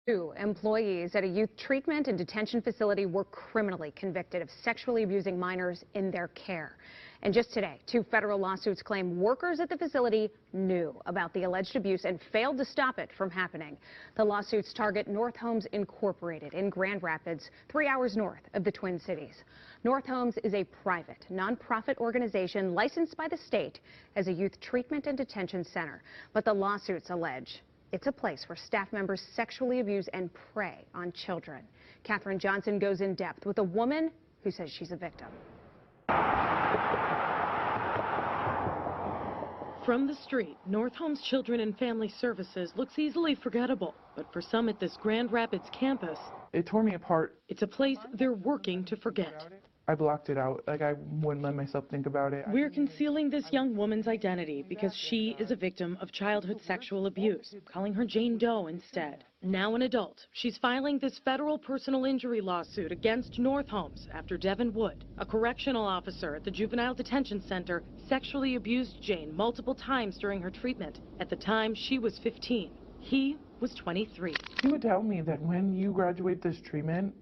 Two employees at a youth treatment and detention facility were criminally convicted of sexually abusing minors in their care. And just today, two federal lawsuits claim workers at the facility knew about the alleged abuse and failed to stop it from happening. The lawsuits target North Homes Incorporated in Grand Rapids, 3 hours north of the Twin Cities. North Homes is a private, nonprofit organization licensed by the state as a youth treatment and detention center. But the lawsuits allege it's a place where staff members sexually abuse and prey on children. Katherine Johnson goes in depth with a woman who says she's a victim. From the street, North Homes Children and Family Services looks easily forgettable. But for some at this Grand Rapids campus, it tore me apart. It's a place they're working to forget. I blocked it out. Like, I wouldn't let myself think about it. We're concealing this young woman's identity because she is a victim of childhood sexual abuse, calling her Jane Doe instead. Now an adult, she's filing this federal personal injury lawsuit against North Homes after Devin Wood, a correctional officer at the Juvenile Detention Center, sexually abused Jane multiple times during her treatment. At the time, she was 15. He was 23. He would tell me that when you graduate this treatment,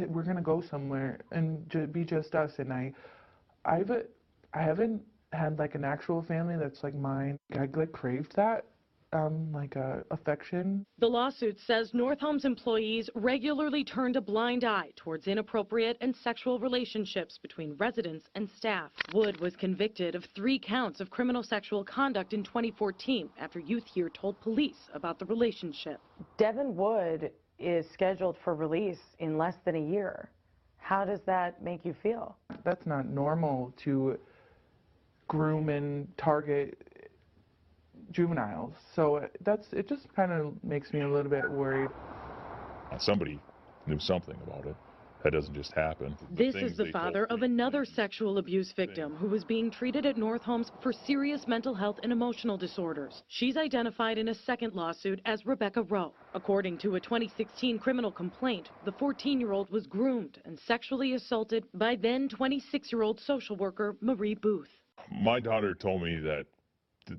we're gonna go somewhere and be just us. And I haven't had like an actual family that's like mine. I like craved that, affection. The lawsuit says North Homes employees regularly turned a blind eye towards inappropriate and sexual relationships between residents and staff. Wood was convicted of 3 counts of criminal sexual conduct in 2014 after youth here told police about the relationship. Devin Wood is scheduled for release in less than a year. How does that make you feel? That's not normal to groom and target juveniles, so it just kind of makes me a little bit worried. Somebody knew something about it. That doesn't just happen. This is the father of another sexual abuse victim who was being treated at North Homes for serious mental health and emotional disorders. She's identified in a second lawsuit as Rebecca Rowe. According to a 2016 criminal complaint, the 14-year-old was groomed and sexually assaulted by then 26-year-old social worker Marie Booth. My daughter told me that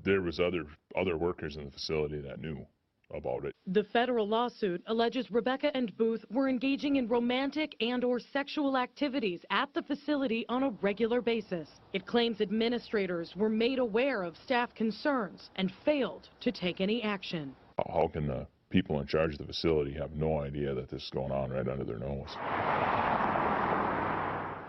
there was other workers in the facility that knew about it. The federal lawsuit alleges Rebecca and Booth were engaging in romantic and/or sexual activities at the facility on a regular basis. It claims administrators were made aware of staff concerns and failed to take any action. How can the people in charge of the facility have no idea that this is going on right under their nose?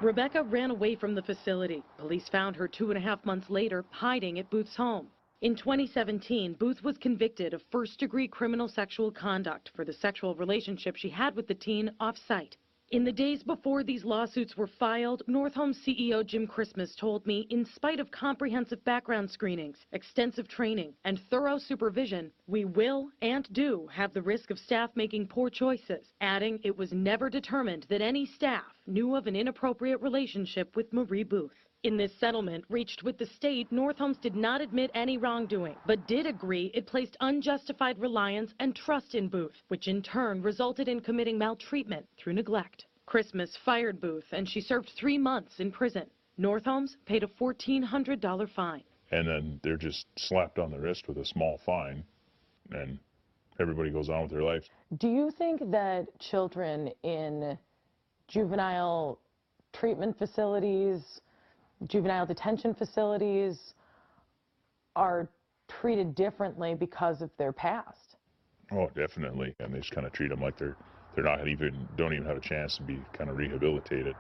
Rebecca ran away from the facility. Police found her 2.5 months later hiding at Booth's home. In 2017, Booth was convicted of first-degree criminal sexual conduct for the sexual relationship she had with the teen off-site. In the days before these lawsuits were filed, North Homes CEO Jim Christmas told me, in spite of comprehensive background screenings, extensive training, and thorough supervision, we will and do have the risk of staff making poor choices, adding it was never determined that any staff knew of an inappropriate relationship with Marie Booth. In this settlement reached with the state, North Homes did not admit any wrongdoing, but did agree it placed unjustified reliance and trust in Booth, which in turn resulted in committing maltreatment through neglect. Christmas fired Booth, and she served 3 months in prison. North Homes paid a $1,400 fine. And then they're just slapped on the wrist with a small fine, and everybody goes on with their life. Do you think that children in juvenile treatment facilities, juvenile detention facilities are treated differently because of their past? Oh, definitely. And they just kind of treat them like they're don't even have a chance to be kind of rehabilitated.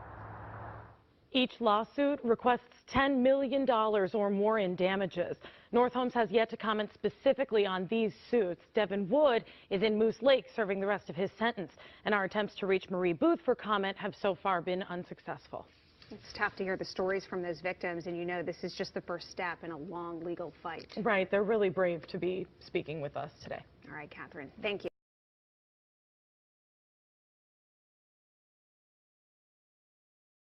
Each lawsuit requests $10 million or more in damages. North Homes has yet to comment specifically on these suits. Devin Wood is in Moose Lake serving the rest of his sentence, and our attempts to reach Marie Booth for comment have so far been unsuccessful. It's tough to hear the stories from those victims, and you know this is just the first step in a long legal fight. Right, they're really brave to be speaking with us today. All right, Katherine, thank you.